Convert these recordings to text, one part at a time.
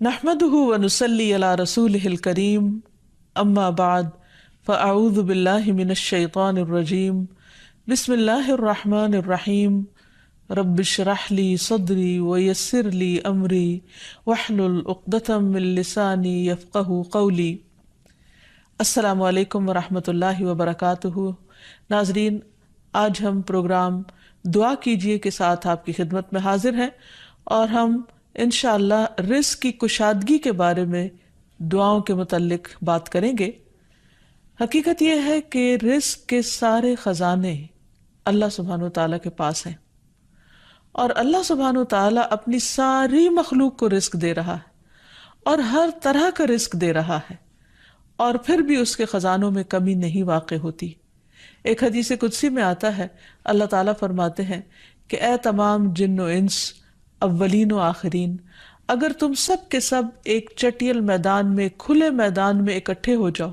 نحمده ونصلي على رسوله الكريم اما بعد فاعوذ بالله من الشيطان الرجيم بسم الله الرحمن الرحيم رب اشرح لي صدري ويسر لي امري واحلل عقدة من لساني يفقهوا قولي۔ السلام علیکم ورحمۃ اللہ وبرکاتہ۔ ناظرین، آج ہم پروگرام دعا کیجیے کے ساتھ آپ کی خدمت میں حاضر ہیں اور ہم انشاءاللہ رزق کی کشادگی کے بارے میں دعاؤں کے متعلق بات کریں گے۔ حقیقت یہ ہے کہ رزق کے سارے خزانے اللہ سبحانہ وتعالیٰ کے پاس ہیں، اور اللہ سبحانہ وتعالیٰ اپنی ساری مخلوق کو رزق دے رہا ہے اور ہر طرح کا رزق دے رہا ہے، اور پھر بھی اس کے خزانوں میں کمی نہیں واقع ہوتی۔ ایک حدیث قدسی میں آتا ہے، اللہ تعالیٰ فرماتے ہیں کہ اے تمام جن و انس، اولین و آخرین، اگر تم سب کے سب ایک چٹیل میدان میں، کھلے میدان میں اکٹھے ہو جاؤ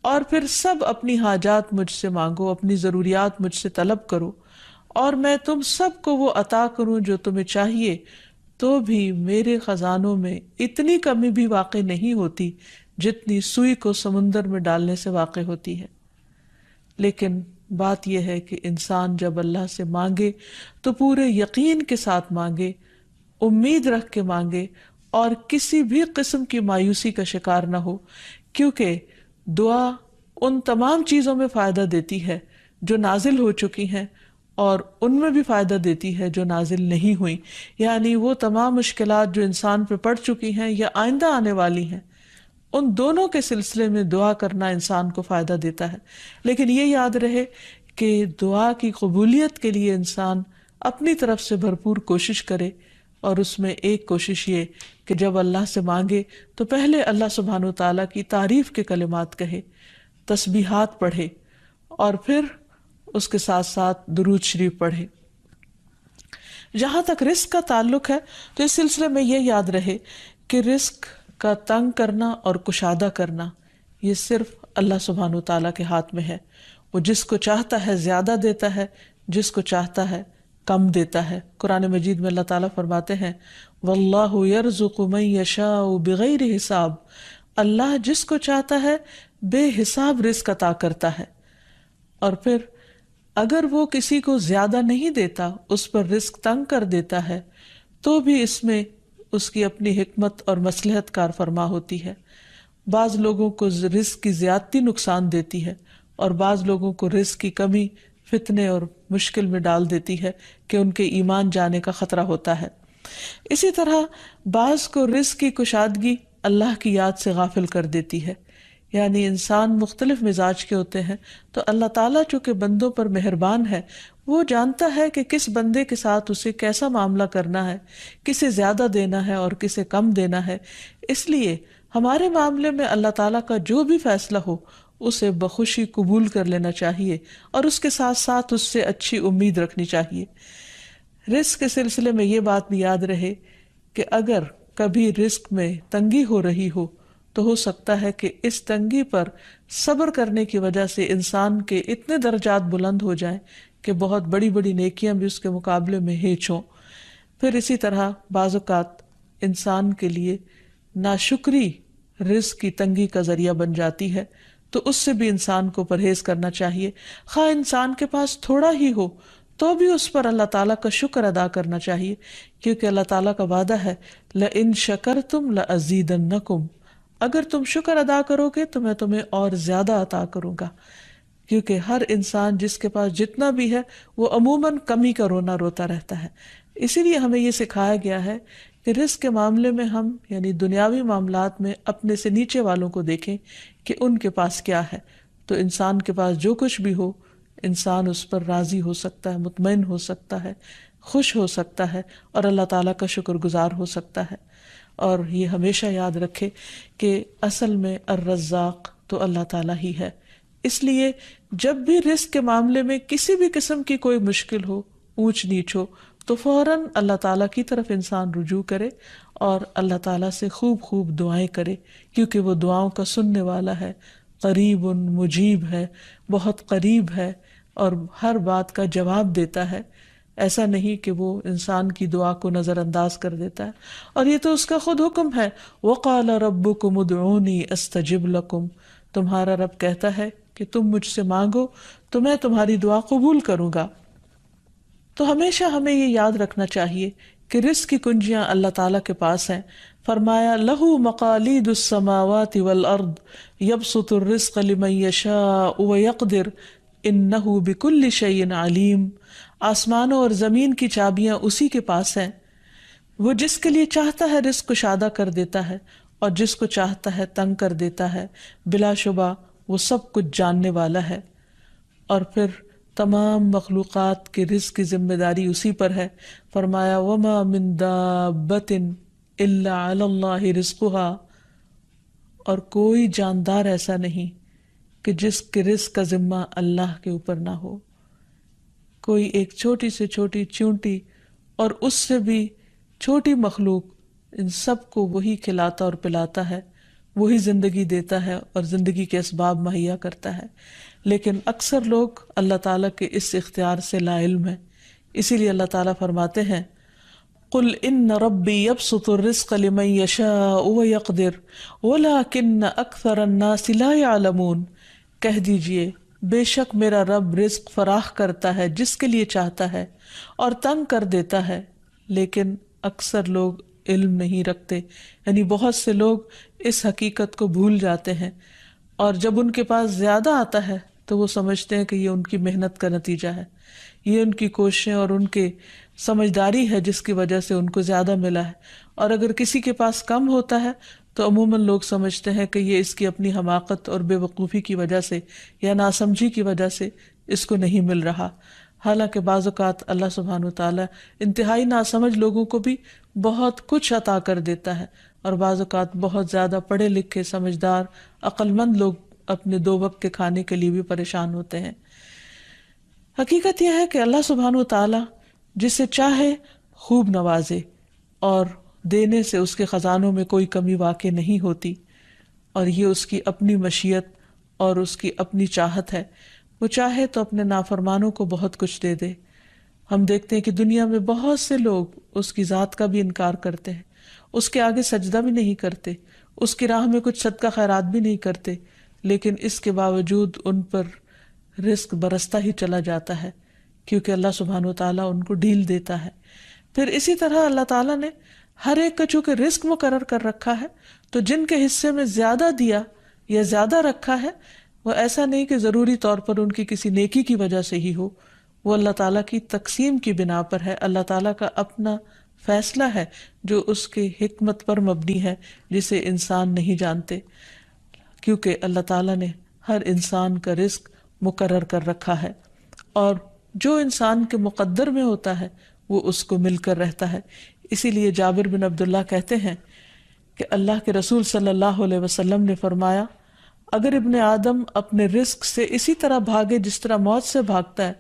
اور پھر سب اپنی حاجات مجھ سے مانگو، اپنی ضروریات مجھ سے طلب کرو، اور میں تم سب کو وہ عطا کروں جو تمہیں چاہیے، تو بھی میرے خزانوں میں اتنی کمی بھی واقع نہیں ہوتی جتنی سوئی کو سمندر میں ڈالنے سے واقع ہوتی ہے۔ لیکن بات یہ ہے کہ انسان جب اللہ سے مانگے تو پورے یقین کے ساتھ مانگے، امید رکھ کے مانگے، اور کسی بھی قسم کی مایوسی کا شکار نہ ہو، کیونکہ دعا ان تمام چیزوں میں فائدہ دیتی ہے جو نازل ہو چکی ہیں، اور ان میں بھی فائدہ دیتی ہے جو نازل نہیں ہوئی، یعنی وہ تمام مشکلات جو انسان پہ پڑ چکی ہیں یا آئندہ آنے والی ہیں، ان دونوں کے سلسلے میں دعا کرنا انسان کو فائدہ دیتا ہے۔ لیکن یہ یاد رہے کہ دعا کی قبولیت کے لیے انسان اپنی طرف سے بھرپور کوشش کرے، اور اس میں ایک کوشش یہ کہ جب اللہ سے مانگے تو پہلے اللہ سبحانہ وتعالیٰ کی تعریف کے کلمات کہے، تسبیحات پڑھے، اور پھر اس کے ساتھ ساتھ درود شریف پڑھے۔ جہاں تک رزق کا تعلق ہے تو اس سلسلے میں یہ یاد رہے کہ رزق کا تنگ کرنا اور کشادہ کرنا یہ صرف اللہ سبحانہ وتعالیٰ کے ہاتھ میں ہے۔ وہ جس کو چاہتا ہے زیادہ دیتا ہے، جس کو چاہتا ہے کم دیتا ہے۔ قرآن مجید میں اللہ تعالیٰ فرماتے ہیں واللہ یرزق من یشاء بغیر حساب، اللہ جس کو چاہتا ہے بے حساب رزق عطا کرتا ہے، اور پھر اگر وہ کسی کو زیادہ نہیں دیتا، اس پر رزق تنگ کر دیتا ہے، تو بھی اس میں اس کی اپنی حکمت اور مصلحت کار فرما ہوتی ہے۔ بعض لوگوں کو رزق کی زیادتی نقصان دیتی ہے، اور بعض لوگوں کو رزق کی کمی فتنے اور مشکل میں ڈال دیتی ہے کہ ان کے ایمان جانے کا خطرہ ہوتا ہے۔ اسی طرح بعض کو رزق کی کشادگی اللہ کی یاد سے غافل کر دیتی ہے، یعنی انسان مختلف مزاج کے ہوتے ہیں، تو اللہ تعالیٰ چونکہ بندوں پر مہربان ہے، وہ جانتا ہے کہ کس بندے کے ساتھ اسے کیسا معاملہ کرنا ہے، کسے زیادہ دینا ہے اور کسے کم دینا ہے۔ اس لیے ہمارے معاملے میں اللہ تعالیٰ کا جو بھی فیصلہ ہو اسے بخوشی قبول کر لینا چاہیے، اور اس کے ساتھ ساتھ اس سے اچھی امید رکھنی چاہیے۔ رزق کے سلسلے میں یہ بات بھی یاد رہے کہ اگر کبھی رزق میں تنگی ہو رہی ہو تو ہو سکتا ہے کہ اس تنگی پر صبر کرنے کی وجہ سے انسان کے اتنے درجات بلند ہو جائیں کہ بہت بڑی بڑی نیکیاں بھی اس کے مقابلے میں ہیچ ہوں۔ پھر اسی طرح بعض اوقات انسان کے لیے ناشکری رزق کی تنگی کا ذریعہ بن جاتی ہے، تو اس سے بھی انسان کو پرہیز کرنا چاہیے۔ خواہ انسان کے پاس تھوڑا ہی ہو تو بھی اس پر اللہ تعالیٰ کا شکر ادا کرنا چاہیے، کیونکہ اللہ تعالیٰ کا وعدہ ہے لَإِن شَكَرْتُمْ لَأَزِيدَنَّكُمْ، اگر تم شکر ادا کرو گے تو میں تمہیں اور زیادہ عطا کروں گا۔ کیونکہ ہر انسان جس کے پاس جتنا بھی ہے وہ عموماً کمی کا رونا روتا رہتا ہے۔ اسی لیے ہمیں یہ سکھایا گیا ہے کہ رزق کے معاملے میں ہم یعنی دنیاوی معاملات میں اپنے سے نیچے والوں کو دیکھیں کہ ان کے پاس کیا ہے، تو انسان کے پاس جو کچھ بھی ہو انسان اس پر راضی ہو سکتا ہے، مطمئن ہو سکتا ہے، خوش ہو سکتا ہے، اور اللہ تعالیٰ کا شکر گزار ہو سکتا ہے۔ اور یہ ہمیشہ یاد رکھے کہ اصل میں الرزاق تو اللہ تعالیٰ ہی ہے۔ اس لیے جب بھی رزق کے معاملے میں کسی بھی قسم کی کوئی مشکل ہو، اونچ نیچ ہو، تو فوراً اللہ تعالیٰ کی طرف انسان رجوع کرے اور اللہ تعالیٰ سے خوب خوب دعائیں کرے، کیونکہ وہ دعاؤں کا سننے والا ہے، قریب مجیب ہے، بہت قریب ہے اور ہر بات کا جواب دیتا ہے۔ ایسا نہیں کہ وہ انسان کی دعا کو نظر انداز کر دیتا ہے، اور یہ تو اس کا خود حکم ہے، وَقَالَ رَبُّكُمُ ادْعُونِي أَسْتَجِبْ لَكُمْ، تمہارا رب کہتا ہے کہ تم مجھ سے مانگو تو میں تمہاری دعا قبول کروں گا۔ تو ہمیشہ ہمیں یہ یاد رکھنا چاہیے کہ رزق کی کنجیاں اللہ تعالیٰ کے پاس ہیں۔ فرمایا لَهُ مَقَالِيدُ السَّمَاوَاتِ وَالْأَرْضِ يَبْسُطُ الرِّزْقَ لِمَن يَشَاءُ وَيَقْدِرُ إِنَّهُ بِكُلِّ شَيْءٍ عَلِيمٌ، آسمانوں اور زمین کی چابیاں اسی کے پاس ہیں، وہ جس کے لیے چاہتا ہے رزق کشادہ کر دیتا ہے اور جس کو چاہتا ہے تنگ کر دیتا ہے، بلا شبہ وہ سب کچھ جاننے والا ہے۔ اور پھر تمام مخلوقات کے رزق کی ذمہ داری اسی پر ہے۔ فرمایا وَمَا مِن دَابَّةٍ إِلَّا عَلَى اللَّهِ رِزْقُهَا، اور کوئی جاندار ایسا نہیں کہ جس کے رزق کا ذمہ اللہ کے اوپر نہ ہو۔ کوئی ایک چھوٹی سے چھوٹی چونٹی اور اس سے بھی چھوٹی مخلوق، ان سب کو وہی کھلاتا اور پلاتا ہے، وہی زندگی دیتا ہے اور زندگی کے اسباب مہیا کرتا ہے، لیکن اکثر لوگ اللہ تعالیٰ کے اس اختیار سے لا علم ہیں۔ اسی لیے اللہ تعالیٰ فرماتے ہیں قُلْ إِنَّ رَبِّي يَبْسُطُ الرِّزْقَ لِمَن يَشَاءُ وَيَقْدِرُ وَلَكِنَّ أَكْثَرَ النَّاسِ لَا يَعْلَمُونَ، کہہ دیجئے بے شک میرا رب رزق فراخ کرتا ہے جس کے لیے چاہتا ہے اور تنگ کر دیتا ہے، لیکن اکثر لوگ علم نہیں رکھتے، یعنی بہت سے لوگ اس حقیقت کو بھول جاتے ہیں، اور جب ان کے پاس زیادہ آتا ہے تو وہ سمجھتے ہیں کہ یہ ان کی محنت کا نتیجہ ہے، یہ ان کی کوششیں اور ان کے سمجھداری ہے جس کی وجہ سے ان کو زیادہ ملا ہے، اور اگر کسی کے پاس کم ہوتا ہے تو عموماً لوگ سمجھتے ہیں کہ یہ اس کی اپنی حماقت اور بے وقوفی کی وجہ سے یا ناسمجھی کی وجہ سے اس کو نہیں مل رہا۔ حالانکہ بعض اوقات اللہ سبحانہ وتعالیٰ انتہائی ناسمجھ لوگوں کو بھی بہت کچھ عطا کر دیتا ہے، اور بعض اوقات بہت زیادہ پڑھے لکھے سمجھدار عقل مند لوگ اپنے 2 وقت کے کھانے کے لیے بھی پریشان ہوتے ہیں۔ حقیقت یہ ہے کہ اللہ سبحانہ وتعالیٰ جسے چاہے خوب نوازے، اور دینے سے اس کے خزانوں میں کوئی کمی واقع نہیں ہوتی، اور یہ اس کی اپنی مشیت اور اس کی اپنی چاہت ہے۔ وہ چاہے تو اپنے نافرمانوں کو بہت کچھ دے دے۔ ہم دیکھتے ہیں کہ دنیا میں بہت سے لوگ اس کی ذات کا بھی انکار کرتے ہیں، اس کے آگے سجدہ بھی نہیں کرتے، اس کی راہ میں کچھ صدقہ خیرات بھی نہیں کرتے، لیکن اس کے باوجود ان پر رزق برستا ہی چلا جاتا ہے، کیونکہ اللہ سبحانہ وتعالیٰ ان کو ڈھیل دیتا ہے۔ پھر اسی طرح اللہ تعالیٰ نے ہر ایک کا چونکہ رزق مقرر کر رکھا ہے، تو جن کے حصے میں زیادہ دیا یا زیادہ رکھا ہے، وہ ایسا نہیں کہ ضروری طور پر ان کی کسی نیکی کی وجہ سے ہی ہو، وہ اللہ تعالیٰ کی تقسیم کی بنا پر ہے، اللہ تعالیٰ کا اپنا فیصلہ ہے جو اس کے حکمت پر مبنی ہے، جسے انسان نہیں جانتے، کیونکہ اللہ تعالیٰ نے ہر انسان کا رزق مقرر کر رکھا ہے، اور جو انسان کے مقدر میں ہوتا ہے وہ اس کو مل کر رہتا ہے۔ اسی لیے جابر بن عبداللہ کہتے ہیں کہ اللہ کے رسول صلی اللہ علیہ وسلم نے فرمایا، اگر ابن آدم اپنے رزق سے اسی طرح بھاگے جس طرح موت سے بھاگتا ہے،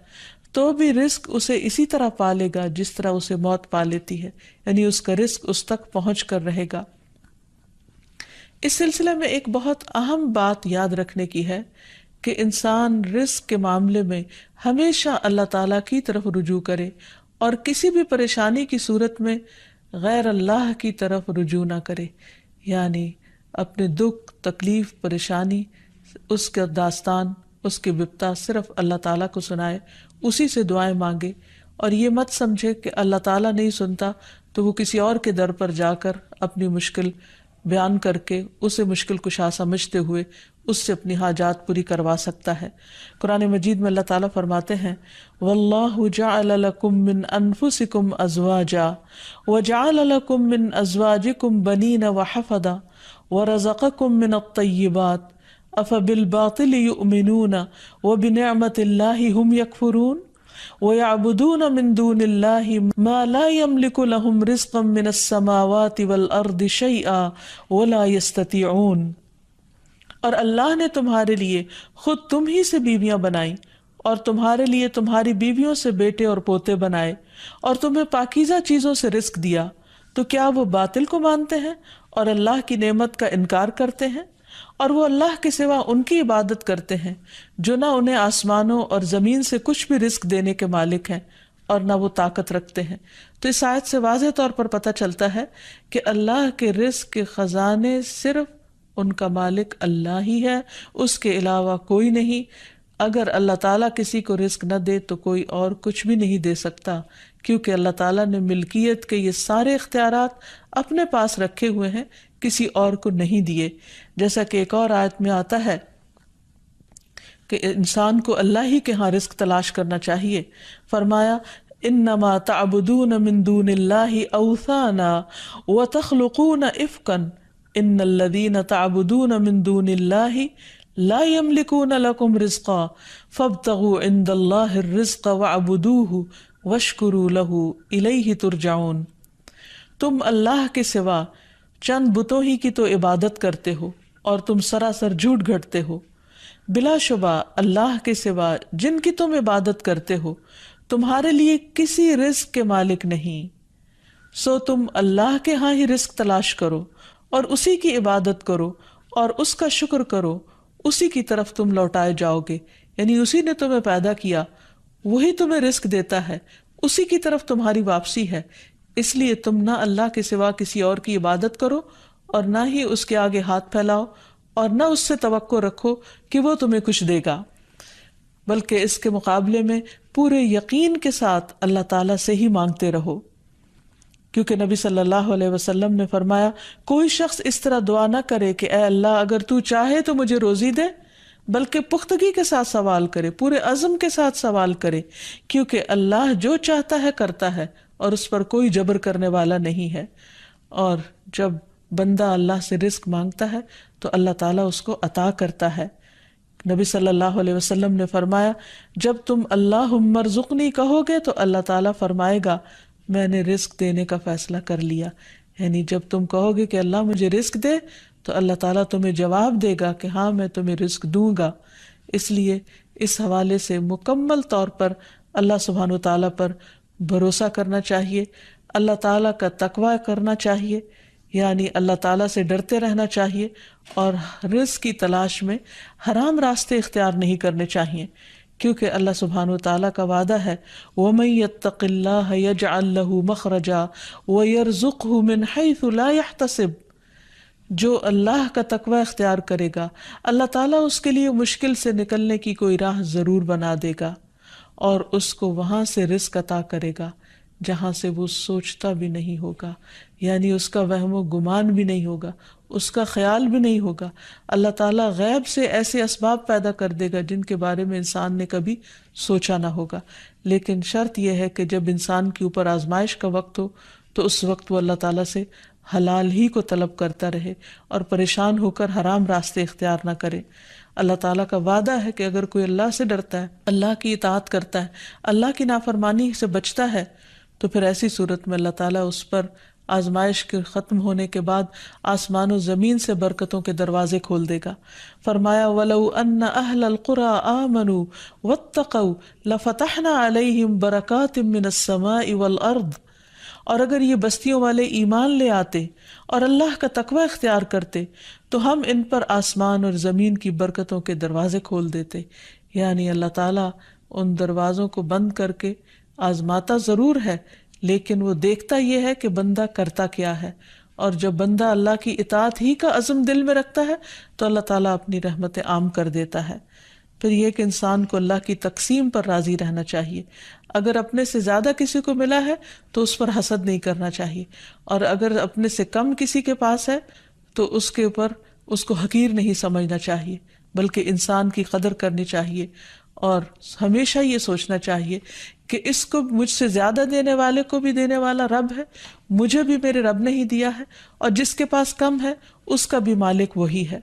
تو بھی رزق اسے اسی طرح پالے گا جس طرح اسے موت پا لیتی ہے، یعنی اس کا رزق اس تک پہنچ کر رہے گا۔ اس سلسلے میں ایک بہت اہم بات یاد رکھنے کی ہے کہ انسان رزق کے معاملے میں ہمیشہ اللہ تعالیٰ کی طرف رجوع کرے، اور کسی بھی پریشانی کی صورت میں غیر اللہ کی طرف رجوع نہ کرے، یعنی اپنے دکھ، تکلیف، پریشانی، اس کا داستان، اس کے بپتا صرف اللہ تعالیٰ کو سنائے، اسی سے دعائیں مانگے، اور یہ مت سمجھے کہ اللہ تعالیٰ نہیں سنتا تو وہ کسی اور کے در پر جا کر اپنی مشکل بیان کر کے اسے مشکل کشا سمجھتے ہوئے اس سے اپنی حاجات پوری کروا سکتا ہے۔ قرآن مجید میں اللہ تعالیٰ فرماتے ہیں وَاللَّهُ جَعَلَ لَكُم مِّنْ أَنفُسِكُمْ أَزْوَاجًا وَجَعَلَ لَكُم مِّنْ أَزْوَاجِكُمْ بَنِينَ وَحَفَدًا وَرَزَقَكُم مِّنَ الطَّيِّبَاتِ أَفَبِالْبَاطِلِ يُؤْمِنُونَ وَبِنِعْمَةِ اللَّهِ هُمْ يَكْفُرُونَ وَيَعْبُدُونَ مِن دُونِ اللَّهِ مَا لَا يَمْلِكُ لَهُمْ رِزْقًا مِّنَ السَّمَاوَاتِ وَالْأَرْضِ شَيْئًا وَلَا يَسْتَطِيعُونَ، اور اللہ نے تمہارے لیے خود تم ہی سے بیویاں بنائیں، اور تمہارے لیے تمہاری بیویوں سے بیٹے اور پوتے بنائے، اور تمہیں پاکیزہ چیزوں سے رزق دیا، تو کیا وہ باطل کو مانتے ہیں اور اللہ کی نعمت کا انکار کرتے ہیں؟ اور وہ اللہ کے سوا ان کی عبادت کرتے ہیں جو نہ انہیں آسمانوں اور زمین سے کچھ بھی رزق دینے کے مالک ہیں، اور نہ وہ طاقت رکھتے ہیں۔ تو اس آیت سے واضح طور پر پتہ چلتا ہے کہ اللہ کے رزق کے خزانے صرف ان کا مالک اللہ ہی ہے، اس کے علاوہ کوئی نہیں۔ اگر اللہ تعالیٰ کسی کو رزق نہ دے تو کوئی اور کچھ بھی نہیں دے سکتا، کیونکہ اللہ تعالیٰ نے ملکیت کے یہ سارے اختیارات اپنے پاس رکھے ہوئے ہیں، کسی اور کو نہیں دیے۔ جیسا کہ ایک اور آیت میں آتا ہے کہ انسان کو اللہ ہی کے ہاں رزق تلاش کرنا چاہیے۔ فرمایا انما تعبدون من دون اللہ اوثانا وتخلقون افکا ان الذین تعبدون من دون اللہ لا يملكون لكم رزقا فابتغوا عند اللہ الرزق واعبدوہ واشکروا لہ الیہ ترجعون۔ تم اللہ کے سوا چند بتوں ہی کی تو عبادت کرتے ہو اور تم سراسر جھوٹ گھڑتے ہو۔ بلا شبہ اللہ کے سوا جن کی تم عبادت کرتے ہو تمہارے لیے کسی رزق کے مالک نہیں، سو تم اللہ کے ہاں ہی رزق تلاش کرو اور اسی کی عبادت کرو اور اس کا شکر کرو، اسی کی طرف تم لوٹائے جاؤ گے۔ یعنی اسی نے تمہیں پیدا کیا، وہی تمہیں رزق دیتا ہے، اسی کی طرف تمہاری واپسی ہے۔ اس لیے تم نہ اللہ کے سوا کسی اور کی عبادت کرو اور نہ ہی اس کے آگے ہاتھ پھیلاؤ اور نہ اس سے توقع رکھو کہ وہ تمہیں کچھ دے گا، بلکہ اس کے مقابلے میں پورے یقین کے ساتھ اللہ تعالیٰ سے ہی مانگتے رہو، کیونکہ نبی صلی اللہ علیہ وسلم نے فرمایا کوئی شخص اس طرح دعا نہ کرے کہ اے اللہ اگر تو چاہے تو مجھے روزی دے، بلکہ پختگی کے ساتھ سوال کرے، پورے عزم کے ساتھ سوال کرے، کیونکہ اللہ جو چاہتا ہے کرتا ہے اور اس پر کوئی جبر کرنے والا نہیں ہے۔ اور جب بندہ اللہ سے رزق مانگتا ہے تو اللہ تعالیٰ اس کو عطا کرتا ہے۔ نبی صلی اللہ علیہ وسلم نے فرمایا جب تم اللہم ارزقنی کہو گے تو اللہ تعالیٰ فرمائے گا میں نے رزق دینے کا فیصلہ کر لیا۔ یعنی جب تم کہو گے کہ اللہ مجھے رزق دے تو اللہ تعالیٰ تمہیں جواب دے گا کہ ہاں میں تمہیں رزق دوں گا۔ اس لیے اس حوالے سے مکمل طور پر اللہ سبحانہ و تعالیٰ پر بھروسہ کرنا چاہیے، اللہ تعالیٰ کا تقوی کرنا چاہیے، یعنی اللہ تعالیٰ سے ڈرتے رہنا چاہیے اور رزق کی تلاش میں حرام راستے اختیار نہیں کرنے چاہیے، کیونکہ اللہ سبحانہ وتعالیٰ کا وعدہ ہے وَمَن يَتَّقِ اللَّهَ يَجْعَل لَّهُ مَخْرَجًا وَيَرْزُقْهُ مِنْ حَيْثُ لَا يَحْتَسِبُ۔ جو اللہ کا تقوی اختیار کرے گا اللہ تعالیٰ اس کے لیے مشکل سے نکلنے کی کوئی راہ ضرور بنا دے گا اور اس کو وہاں سے رزق عطا کرے گا جہاں سے وہ سوچتا بھی نہیں ہوگا، یعنی اس کا وہم و گمان بھی نہیں ہوگا، اس کا خیال بھی نہیں ہوگا۔ اللہ تعالیٰ غیب سے ایسے اسباب پیدا کر دے گا جن کے بارے میں انسان نے کبھی سوچا نہ ہوگا، لیکن شرط یہ ہے کہ جب انسان کے اوپر آزمائش کا وقت ہو تو اس وقت وہ اللہ تعالیٰ سے حلال ہی کو طلب کرتا رہے اور پریشان ہو کر حرام راستے اختیار نہ کرے۔ اللہ تعالیٰ کا وعدہ ہے کہ اگر کوئی اللہ سے ڈرتا ہے، اللہ کی اطاعت کرتا ہے، اللہ کی نافرمانی سے بچتا ہے، تو پھر ایسی صورت میں اللہ تعالیٰ اس پر آزمائش کے ختم ہونے کے بعد آسمان و زمین سے برکتوں کے دروازے کھول دے گا۔ فرمایا وَلَوْ أَنَّ أَهْلَ الْقُرَىٰ آمَنُوا وَاتَّقَوْا لَفَتَحْنَا عَلَيْهِمْ بَرَكَاتٍ مِّنَ السَّمَاءِ وَالْأَرْضِ۔ اور اگر یہ بستیوں والے ایمان لے آتے اور اللہ کا تقوی اختیار کرتے تو ہم ان پر آسمان اور زمین کی برکتوں کے دروازے کھول دیتے۔ یعنی اللہ تعالیٰ ان دروازوں کو بند کر کے آزماتا ضرور ہے، لیکن وہ دیکھتا یہ ہے کہ بندہ کرتا کیا ہے، اور جب بندہ اللہ کی اطاعت ہی کا عزم دل میں رکھتا ہے تو اللہ تعالیٰ اپنی رحمت عام کر دیتا ہے۔ پھر یہ کہ انسان کو اللہ کی تقسیم پر راضی رہنا چاہیے۔ اگر اپنے سے زیادہ کسی کو ملا ہے تو اس پر حسد نہیں کرنا چاہیے، اور اگر اپنے سے کم کسی کے پاس ہے تو اس کے اوپر اس کو حقیر نہیں سمجھنا چاہیے، بلکہ انسان کی قدر کرنی چاہیے اور ہمیشہ یہ سوچنا چاہیے کہ اس کو مجھ سے زیادہ دینے والے کو بھی دینے والا رب ہے، مجھے بھی میرے رب نے ہی دیا ہے، اور جس کے پاس کم ہے اس کا بھی مالک وہی ہے۔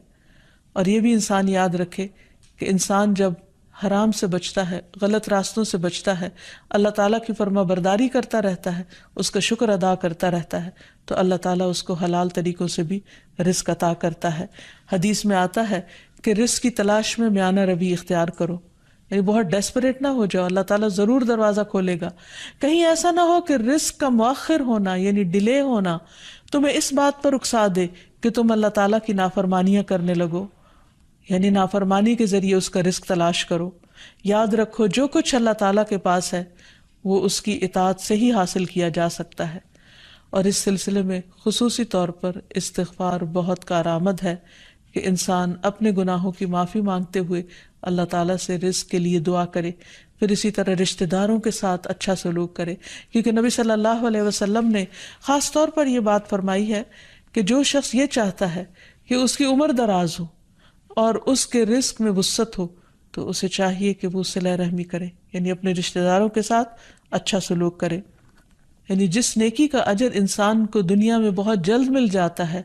اور یہ بھی انسان یاد رکھے کہ انسان جب حرام سے بچتا ہے، غلط راستوں سے بچتا ہے، اللہ تعالیٰ کی فرما برداری کرتا رہتا ہے، اس کا شکر ادا کرتا رہتا ہے، تو اللہ تعالیٰ اس کو حلال طریقوں سے بھی رزق عطا کرتا ہے۔ حدیث میں آتا ہے کہ رزق کی تلاش میں میانہ روی اختیار کرو، یعنی بہت ڈیسپریٹ نہ ہو جاؤ، اللہ تعالیٰ ضرور دروازہ کھولے گا۔ کہیں ایسا نہ ہو کہ رزق کا مؤخر ہونا یعنی ڈیلے ہونا تمہیں اس بات پر اکسا دے کہ تم اللہ تعالیٰ کی نافرمانیاں کرنے لگو، یعنی نافرمانی کے ذریعے اس کا رزق تلاش کرو۔ یاد رکھو جو کچھ اللہ تعالیٰ کے پاس ہے وہ اس کی اطاعت سے ہی حاصل کیا جا سکتا ہے۔ اور اس سلسلے میں خصوصی طور پر استغفار بہت کارآمد ہے کہ انسان اپنے گناہوں کی معافی مانگتے ہوئے اللہ تعالیٰ سے رزق کے لیے دعا کرے، پھر اسی طرح رشتہ داروں کے ساتھ اچھا سلوک کرے، کیونکہ نبی صلی اللہ علیہ وسلم نے خاص طور پر یہ بات فرمائی ہے کہ جو شخص یہ چاہتا ہے کہ اس کی عمر دراز ہو اور اس کے رزق میں وسعت ہو تو اسے چاہیے کہ وہ صلہ رحمی کرے، یعنی اپنے رشتہ داروں کے ساتھ اچھا سلوک کرے۔ یعنی جس نیکی کا اجر انسان کو دنیا میں بہت جلد مل جاتا ہے،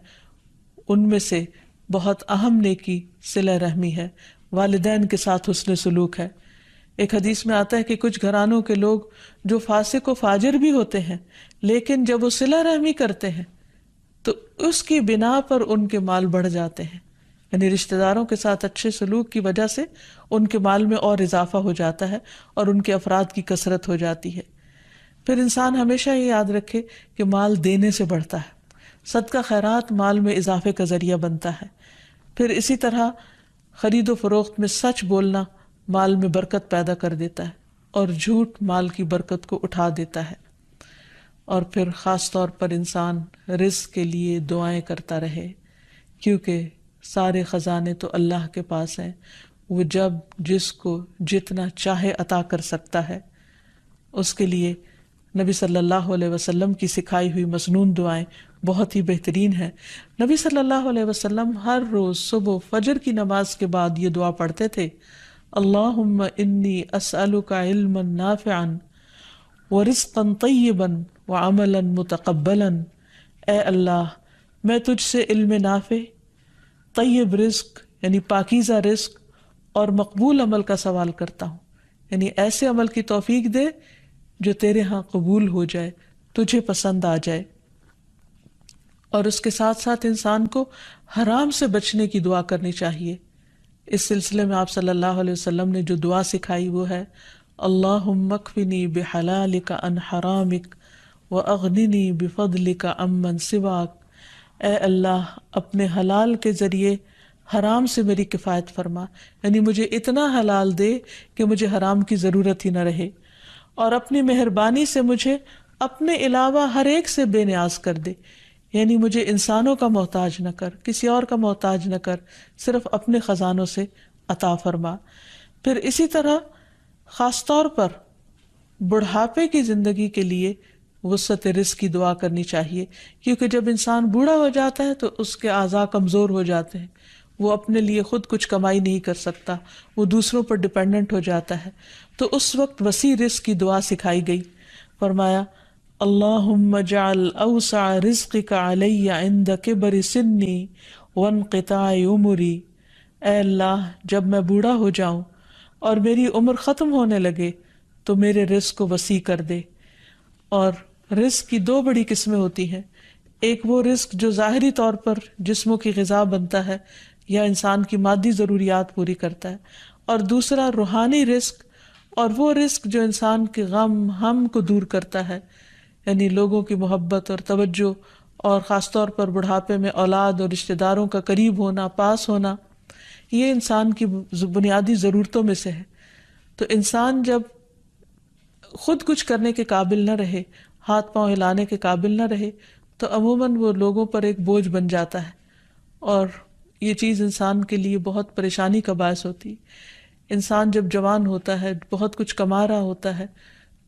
ان میں سے بہت اہم نیکی صلہ رحمی ہے، والدین کے ساتھ حسن سلوک ہے۔ ایک حدیث میں آتا ہے کہ کچھ گھرانوں کے لوگ جو فاسق و فاجر بھی ہوتے ہیں، لیکن جب وہ صلہ رحمی کرتے ہیں تو اس کی بنا پر ان کے مال بڑھ جاتے ہیں، یعنی رشتہ داروں کے ساتھ اچھے سلوک کی وجہ سے ان کے مال میں اور اضافہ ہو جاتا ہے اور ان کے افراد کی کثرت ہو جاتی ہے۔ پھر انسان ہمیشہ یہ یاد رکھے کہ مال دینے سے بڑھتا ہے، صدقہ خیرات مال میں اضافے کا ذریعہ بنتا ہے۔ پھر اسی طرح خرید و فروخت میں سچ بولنا مال میں برکت پیدا کر دیتا ہے اور جھوٹ مال کی برکت کو اٹھا دیتا ہے۔ اور پھر خاص طور پر انسان رزق کے لیے دعائیں کرتا رہے، کیونکہ سارے خزانے تو اللہ کے پاس ہیں، وہ جب جس کو جتنا چاہے عطا کر سکتا ہے۔ اس کے لیے نبی صلی اللہ علیہ وسلم کی سکھائی ہوئی مسنون دعائیں بہت ہی بہترین ہیں۔ نبی صلی اللہ علیہ وسلم ہر روز صبح فجر کی نماز کے بعد یہ دعا پڑھتے تھے، اللہم انی اسألک علما نافعا ورزقا طیبا وعملا متقبلا۔ اے اللہ، میں تجھ سے علم نافع، طیب رزق یعنی پاکیزہ رزق اور مقبول عمل کا سوال کرتا ہوں، یعنی ایسے عمل کی توفیق دے جو تیرے ہاں قبول ہو جائے، تجھے پسند آ جائے۔ اور اس کے ساتھ ساتھ انسان کو حرام سے بچنے کی دعا کرنی چاہیے۔ اس سلسلے میں آپ صلی اللہ علیہ وسلم نے جو دعا سکھائی وہ ہے، اللہم اکفنی بحلالک عن حرامک واغننی بفضلک عمن سواک۔ اے اللہ، اپنے حلال کے ذریعے حرام سے میری کفایت فرما، یعنی مجھے اتنا حلال دے کہ مجھے حرام کی ضرورت ہی نہ رہے، اور اپنی مہربانی سے مجھے اپنے علاوہ ہر ایک سے بے نیاز کر دے، یعنی مجھے انسانوں کا محتاج نہ کر، کسی اور کا محتاج نہ کر، صرف اپنے خزانوں سے عطا فرما۔ پھر اسی طرح خاص طور پر بڑھاپے کی زندگی کے لیے وسعت رزق کی دعا کرنی چاہیے، کیونکہ جب انسان بوڑھا ہو جاتا ہے تو اس کے اعضاء کمزور ہو جاتے ہیں، وہ اپنے لیے خود کچھ کمائی نہیں کر سکتا، وہ دوسروں پر ڈپینڈنٹ ہو جاتا ہے، تو اس وقت وسیع رزق کی دعا سکھائی گئی۔ فرمایا، اللہم اجعل اوسع رزقک علی عند کبر سنی وانقطاع عمری۔ اے اللہ، جب میں بوڑھا ہو جاؤں اور میری عمر ختم ہونے لگے تو میرے رزق کو وسیع کر دے۔ اور رزق کی دو بڑی قسمیں ہوتی ہیں، ایک وہ رزق جو ظاہری طور پر جسموں کی غذا بنتا ہے یا انسان کی مادی ضروریات پوری کرتا ہے، اور دوسرا روحانی رزق، اور وہ رزق جو انسان کے غم ہم کو دور کرتا ہے، یعنی لوگوں کی محبت اور توجہ، اور خاص طور پر بڑھاپے میں اولاد اور رشتہ داروں کا قریب ہونا، پاس ہونا، یہ انسان کی بنیادی ضرورتوں میں سے ہے۔ تو انسان جب خود کچھ کرنے کے قابل نہ رہے، ہاتھ پاؤں ہلانے کے قابل نہ رہے، تو عموماً وہ لوگوں پر ایک بوجھ بن جاتا ہے، اور یہ چیز انسان کے لیے بہت پریشانی کا باعث ہوتی۔ انسان جب جوان ہوتا ہے، بہت کچھ کما رہا ہوتا ہے،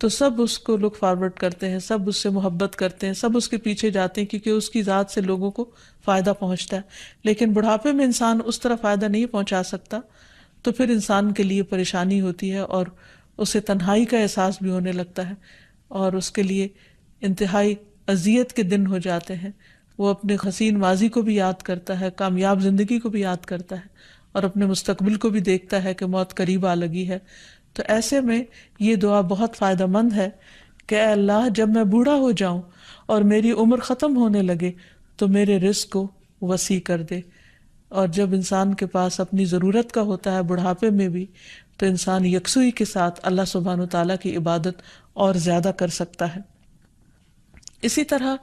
تو سب اس کو لک فارورڈ کرتے ہیں، سب اس سے محبت کرتے ہیں، سب اس کے پیچھے جاتے ہیں، کیونکہ اس کی ذات سے لوگوں کو فائدہ پہنچتا ہے۔ لیکن بڑھاپے میں انسان اس طرح فائدہ نہیں پہنچا سکتا، تو پھر انسان کے لیے پریشانی ہوتی ہے، اور اسے تنہائی کا احساس بھی ہونے لگتا ہے، اور اس کے لیے انتہائی اذیت کے دن ہو جاتے ہیں۔ وہ اپنے حسین ماضی کو بھی یاد کرتا ہے، کامیاب زندگی کو بھی یاد کرتا ہے، اور اپنے مستقبل کو بھی دیکھتا ہے کہ موت قریب آ لگی ہے۔ تو ایسے میں یہ دعا بہت فائدہ مند ہے کہ اے اللہ، جب میں بوڑھا ہو جاؤں اور میری عمر ختم ہونے لگے تو میرے رزق کو وسیع کر دے۔ اور جب انسان کے پاس اپنی ضرورت کا ہوتا ہے بڑھاپے میں بھی، تو انسان یکسوئی کے ساتھ اللہ سبحانہ وتعالیٰ کی عبادت اور زیادہ کر سکتا ہے۔ اسی طرح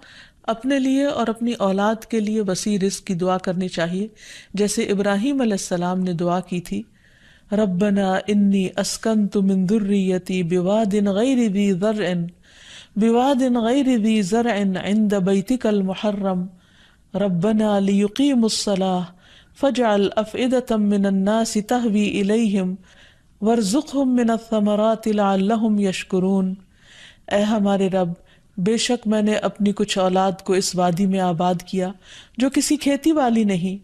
اپنے لیے اور اپنی اولاد کے لیے وسیع رزق کی دعا کرنی چاہیے، جیسے ابراہیم علیہ السلام نے دعا کی تھی، ربنا انی اسکنت من ذریتی بواد غیر ذی زرع عند بیتک المحرم ربنا لیقیموا الصلاة فاجعل افئدة من الناس تہوی الیہم وارزقہم من الثمرات لعلہم یشکرون۔ اے ہمارے رب، بے شک میں نے اپنی کچھ اولاد کو اس وادی میں آباد کیا جو کسی کھیتی والی نہیں،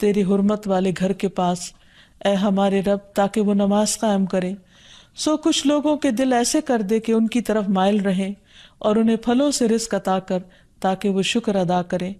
تیری حرمت والے گھر کے پاس، اے ہمارے رب، تاکہ وہ نماز قائم کریں۔ سو کچھ لوگوں کے دل ایسے کر دے کہ ان کی طرف مائل رہیں، اور انہیں پھلوں سے رزق عطا کر تاکہ وہ شکر ادا کریں۔